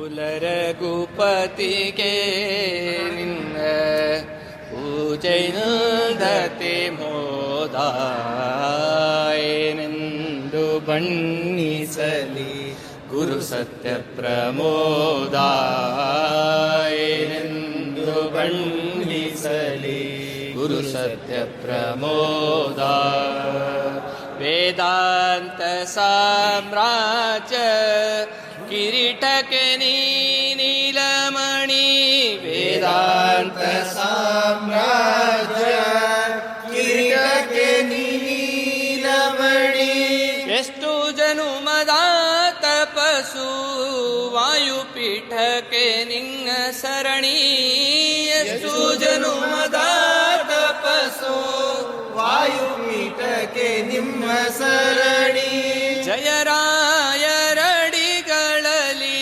ರಘುಪತಿಗೆ ನಿನ್ನ ಪೂಜೆಯಿಂದತೆ ಮೋದಾಯನೆಂದು ಬಣ್ಣಿಸಲಿ ಗುರು ಸತ್ಯ ಪ್ರಮೋದಾಯನೆಂದು ಬಣ್ಣಿಸಲಿ ಗುರು ಸತ್ಯ ಪ್ರಮೋದ ವೇದಾಂತ ಸಾಮ್ರಾಜ್ಯ ಕಿರೀಟಕ್ಕೆ ನೀಲಮಣಿ ವೇದಾಂತ ಸಾಮ್ರಾಜ್ಯ ಕಿರೀಟಕ್ಕೆ ನೀಲಮಣಿ ಎಷ್ಟು ಜನುಮದ ತಪಸ್ಸು ವಾಯುಪೀಠಕ್ಕೆ ನಿನ್ನ ಸರಣಿ ಎಷ್ಟು ಜನುಮದ ತಪಸ್ಸು ವಾಯುಪೀಠಕ್ಕೆ ನಿಮ್ಮ ಸರಣಿ ಜಯರಾಯರಡಿಗಳಲ್ಲಿ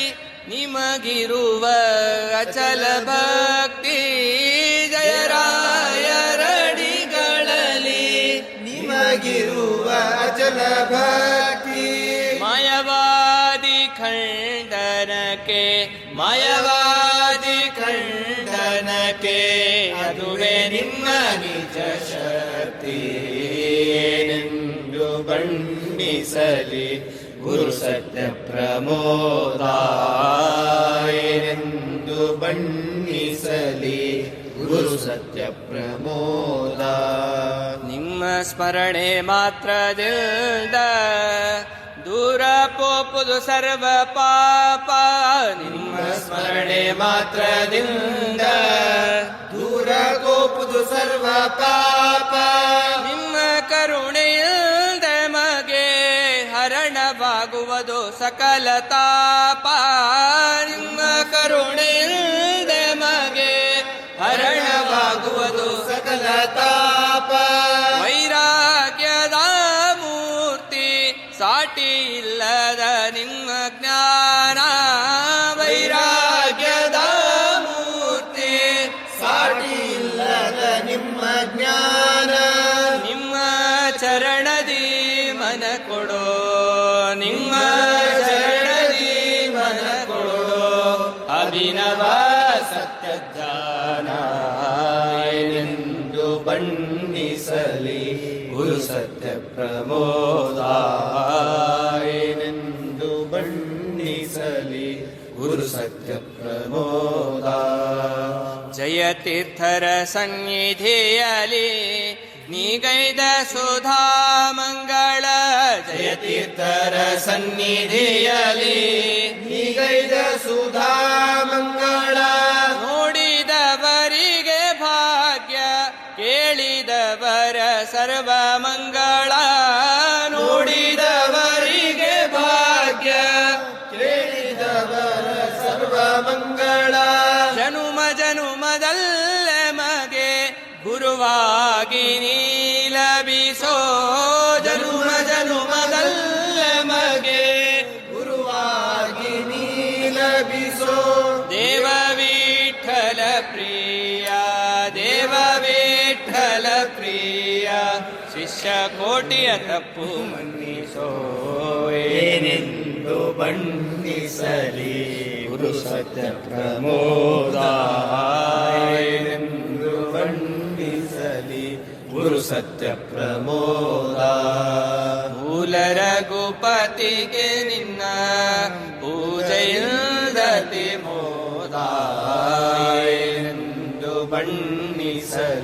ನಿಮಗಿರುವ ಅಚಲ ಭಕ್ತಿ ಜಯರಾಯರಡಿಗಳಲ್ಲಿ ನಿಮಗಿರುವ ಅಚಲ ಭಕ್ತಿ ಮಾಯವಾದಿ ಖಂಡನಕ್ಕೆ ಮಾಯವಾದಿ ಖಂಡನಕ್ಕೆ ಅದುವೇ ನಿಮ್ಮ ನಿಜ ಶಕ್ತಿ ಎಂದು ಬಣ್ಣಿಸಲಿ ಗುರು ಸತ್ಯ ಪ್ರಮೋದಾಯನೆಂದು ಬಣ್ಣಿಸಲಿ ಗುರು ಸತ್ಯ ಪ್ರಮೋದ ನಿಮ್ಮ ಸ್ಮರಣೆ ಮಾತ್ರದಿಂದ ದೂರ ಪೋಪುದು ಸರ್ವ ಪಾಪ ನಿಮ್ಮ ಸ್ಮರಣೆ ಮಾತ್ರದಿಂದ ದೂರ ಪೋಪುದು ಸರ್ವ ಪಾಪ ನಿಮ್ಮ ಕರುಣೆಯಿಂದ ಮಗೆ ಹರಣವಾಗುವುದು ಸಕಲ ತಾಪ ನಿಮ್ಮ ಕರುಣೆಯಿಂದ ಮಗೆ ಹರಣವಾಗುವುದು ಸಕಲ ತಾಪ ವೈರಾಗ್ಯದ ಮೂರ್ತಿ ಸಾಟಿ ಇಲ್ಲದ ನಿಮ್ಮ ಜ್ಞಾನ ವೈರಾಗ್ಯದ ಮೂರ್ತಿ ಸಾಟಿ ಇಲ್ಲದ ನಿಮ್ಮ ಜ್ಞಾನ ನಿಮ್ಮ ಚರಣದಿ ಮನ ಕೊಡೋ ನಿಮ್ಮ ಚರಣದಿ ಮನ ಕೊಡೋ ಅಭಿನವ ಸತ್ಯ ಜ್ಞಾನ ಎಂದು ಬಣ್ಣಿಸಲಿ ಗುರು ಸತ್ಯ ಪ್ರಮೋದಾಯನೆಂದು ಬಣ್ಣಿಸಲಿ ಗುರು ಸತ್ಯ ಪ್ರಮೋದ ಜಯತೀರ್ಥರ ಸನ್ನಿಧಿಯಲಿ ನೀಗೈದ ಸುಧಾ ಮಂಗಳ ಜಯತೀರ್ಥರ ಸನ್ನಿಧಿಯಲಿ ನೀಗೈದ ಸುಧಾ ಮಂಗಳ ನೋಡಿದವರಿಗೆ ಭಾಗ್ಯ ಕೇಳಿದವರ ಸರ್ವ ಮಂಗಳ ನೋಡಿದವರಿಗೆ ಭಾಗ್ಯ ಕೇಳಿದವರ ಸರ್ವ ಮಂಗಳ ಜನುಮ ಜನುಮದಲ್ಲ ಮಗೆ ಗುರುವಾಗಿ ನೀಲಬಿಸೋ ಜನುಮ ಜನುಮದಲ್ಲ ಮಗೆ ಗುರುವಾಗಿ ನೀಲಬಿಸೋ ದೇವ ವಿಠಲ ಪ್ರಿಯ ದೇವ ವಿಠಲ ಪ್ರಿಯ ಶಿಷ್ಯ ಕೋಟಿಯ ತಪ್ಪು ಮನ್ನಿಸೋ ಏನೆಂದು ಬಣ್ಣಿಸಲಿ ಗುರು ಸತ್ಯ ಪ್ರಮೋದಾಯನೆಂದು ಬಣ್ಣಿಸಲಿ ಗುರು ಸತ್ಯ ಪ್ರಮೋದ ಮೂಲ ರಘುಪತಿಗೆ ನಿನ್ನ ಪೂಜೆಯಿಂದತೆ ಮೋದಾಯನೆಂದು ಬಣ್ಣಿಸಲಿ